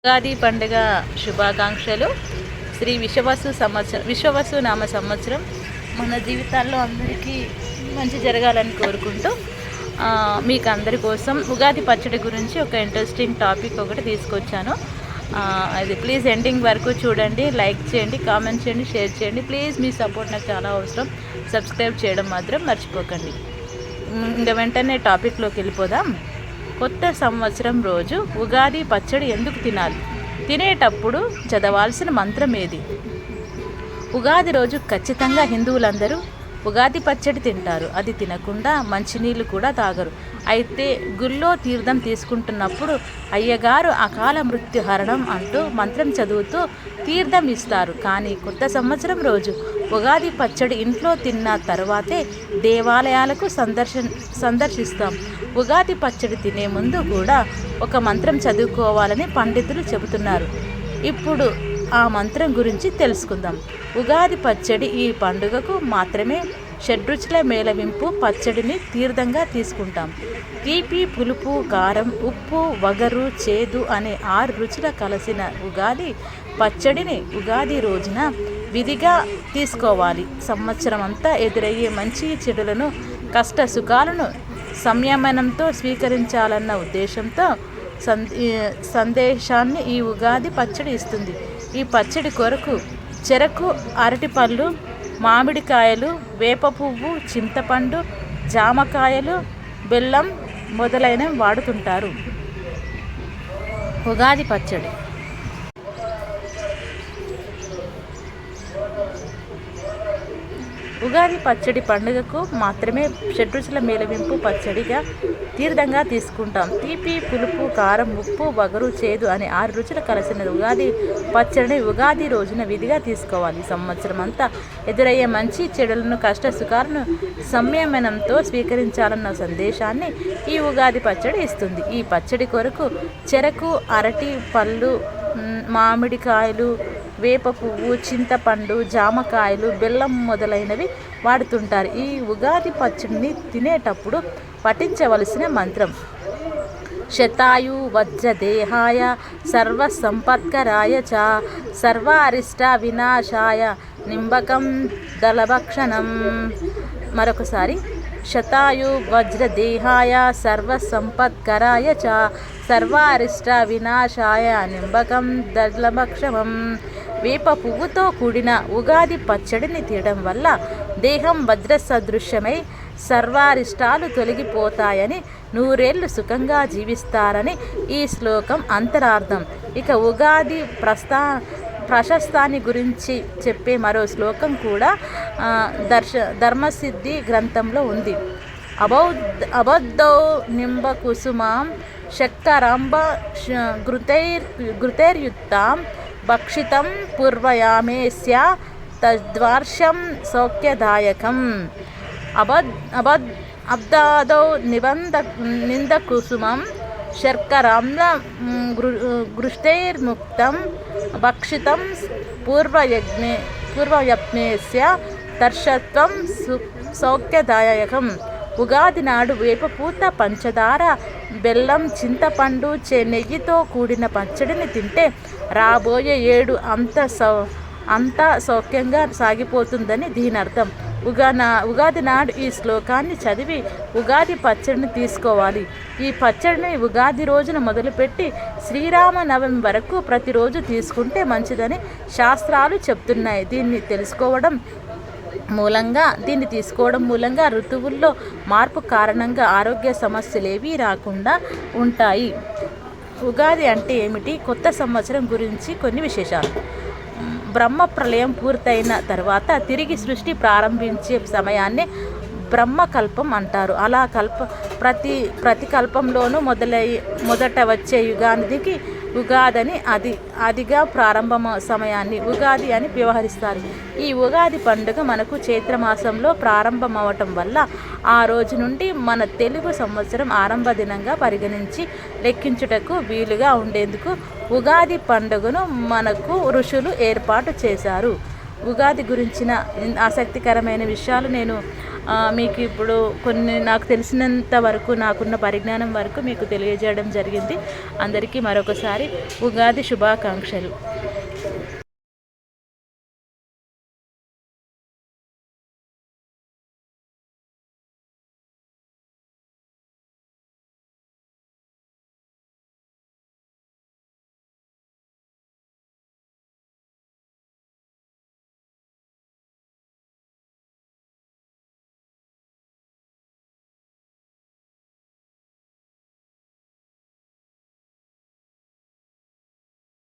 ఉగాది పండుగ శుభాకాంక్షలు. శ్రీ విశ్వవసు నామ సంవత్సరం మన జీవితాల్లో అందరికీ మంచి జరగాలని కోరుకుంటూ మీకు అందరి కోసం ఉగాది పచ్చడి గురించి ఒక ఇంట్రెస్టింగ్ టాపిక్ ఒకటి తీసుకొచ్చాను. అది ప్లీజ్ ఎండింగ్ వరకు చూడండి, లైక్ చేయండి, కామెంట్ చేయండి, షేర్ చేయండి. ప్లీజ్ మీ సపోర్ట్ నాకు చాలా అవసరం. సబ్స్క్రైబ్ చేయడం మాత్రం మర్చిపోకండి. ఇంకా వెంటనే టాపిక్లోకి వెళ్ళిపోదాం. కొత్త సంవత్సరం రోజు ఉగాది పచ్చడి ఎందుకు తినాలి? తినేటప్పుడు చదవాల్సిన మంత్రం ఏది? ఉగాది రోజు ఖచ్చితంగా హిందువులందరూ ఉగాది పచ్చడి తింటారు. అది తినకుండా మంచినీళ్ళు కూడా తాగరు. అయితే గుళ్ళో తీర్థం తీసుకుంటున్నప్పుడు అయ్యగారు అకాల మృత్యుహరణం అంటూ మంత్రం చదువుతూ తీర్థం ఇస్తారు. కానీ కొత్త సంవత్సరం రోజు ఉగాది పచ్చడి ఇంట్లో తిన్న తర్వాతే దేవాలయాలకు సందర్శిస్తాం. ఉగాది పచ్చడి తినే ముందు కూడా ఒక మంత్రం చదువుకోవాలని పండితులు చెబుతున్నారు. ఇప్పుడు ఆ మంత్రం గురించి తెలుసుకుందాం. ఉగాది పచ్చడి ఈ పండుగకు మాత్రమే షడ్రుచుల మేళవింపు పచ్చడిని తీర్థంగా తీసుకుంటాం. తీపి, పులుపు, కారం, ఉప్పు, వగరు, చేదు అనే 6 రుచుల కలిసిన ఉగాది పచ్చడిని ఉగాది రోజున విధిగా తీసుకోవాలి. సంవత్సరం అంతా ఎదురయ్యే మంచి చెడులను, కష్ట సుఖాలను సంయమనంతో స్వీకరించాలన్న ఉద్దేశంతో సందేశాన్ని ఈ ఉగాది పచ్చడి ఇస్తుంది. ఈ పచ్చడి కొరకు చెరకు, అరటిపళ్ళు, మామిడికాయలు, వేప పువ్వు, చింతపండు, జామకాయలు, బెల్లం మొదలైనవి వాడుతుంటారు. ఉగాది పచ్చడి ఉగాది పచ్చడి పండుగకు మాత్రమే షడ్రుచుల మేళవింపు పచ్చడిగా తీర్థంగా తీసుకుంటాం. తీపి, పులుపు, కారం, ఉప్పు, వగరు, చేదు అనే 6 రుచులు కలిసిన ఉగాది పచ్చడిని ఉగాది రోజున విధిగా తీసుకోవాలి. సంవత్సరం అంతా ఎదురయ్యే మంచి చెడులను, కష్ట సుఖాలను సంయమనంతో స్వీకరించాలన్న సందేశాన్ని ఈ ఉగాది పచ్చడి ఇస్తుంది. ఈ పచ్చడి కొరకు చెరకు, అరటి పళ్ళు, మామిడికాయలు, వేప పువ్వు, చింతపండు, జామకాయలు, బెల్లం మొదలైనవి వాడుతుంటారు. ఈ ఉగాది పచ్చడిని తినేటప్పుడు పఠించవలసిన మంత్రం: శతాయు వజ్రదేహాయ సర్వసంపత్కరాయ చ సర్వారిష్ట వినాశాయ నింబకం దళభక్షణం. మరొకసారి: శతాయు వజ్రదేహాయ సర్వసంపత్కరాయ చ సర్వారిష్ట వినాశాయ నింబకం దళభక్షణం. వేప పువ్వుతో కూడిన ఉగాది పచ్చడిని తీయడం వల్ల దేహం వజ్ర సదృశ్యమై సర్వారిష్టాలు తొలగిపోతాయని, 100 ఏళ్ళు సుఖంగా జీవిస్తారని ఈ శ్లోకం అంతరార్థం. ఇక ఉగాది ప్రశస్తాన్ని గురించి చెప్పే మరో శ్లోకం కూడా ధర్మసిద్ధి గ్రంథంలో ఉంది. అబద్ధౌ నింబకుసుమాం శక్కరాంబ ఘృతైర్యుక్తాం భక్షితం పూర్వయామేస్య తద్వార్షం సౌఖ్యదాయకం. అబ్దాదౌ నిందకుసుమం శర్కరాంబ ఘృతైర్ముక్తం భక్షితం పూర్వయజ్ఞేస్య తర్షత్వం సౌఖ్యదాయకం. ఉగాది నాడు వేపపూత, పంచదార, బెల్లం, చింతపండు, నెయ్యితో కూడిన పచ్చడిని తింటే రాబోయే ఏడు అంతా సౌఖ్యంగా సాగిపోతుందని దీని అర్థం. ఉగాది నాడు ఈ శ్లోకాన్ని చదివి ఉగాది పచ్చడిని తీసుకోవాలి. ఈ పచ్చడిని ఉగాది రోజున మొదలుపెట్టి శ్రీరామనవమి వరకు ప్రతిరోజు తీసుకుంటే మంచిదని శాస్త్రాలు చెప్తున్నాయి. దీన్ని తీసుకోవడం మూలంగా ఋతువుల్లో మార్పు కారణంగా ఆరోగ్య సమస్యలేవీ రాకుండా ఉంటాయి. ఉగాది అంటే ఏమిటి? కొత్త సంవత్సరం గురించి కొన్ని విశేషాలు. బ్రహ్మ ప్రళయం పూర్తయిన తర్వాత తిరిగి సృష్టి ప్రారంభించే సమయాన్నే బ్రహ్మకల్పం అంటారు. అలా ప్రతి కల్పంలోనూ మొదట వచ్చే యుగానికి ఉగాదని అదిగా ప్రారంభ సమయాన్ని ఉగాది అని వ్యవహరిస్తారు. ఈ ఉగాది పండుగ మనకు చైత్రమాసంలో ప్రారంభమవటం వల్ల ఆ రోజు నుండి మన తెలుగు సంవత్సరం ఆరంభ దినంగా పరిగణించి లెక్కించుటకు వీలుగా ఉండేందుకు ఉగాది పండుగను మనకు ఋషులు ఏర్పాటు చేశారు. ఉగాది గురించిన ఆసక్తికరమైన విషయాలు నేను మీకు ఇప్పుడు కొన్ని నాకు తెలిసినంత వరకు, నాకున్న పరిజ్ఞానం వరకు మీకు తెలియజేయడం జరిగింది. అందరికీ మరొకసారి ఉగాది శుభాకాంక్షలు.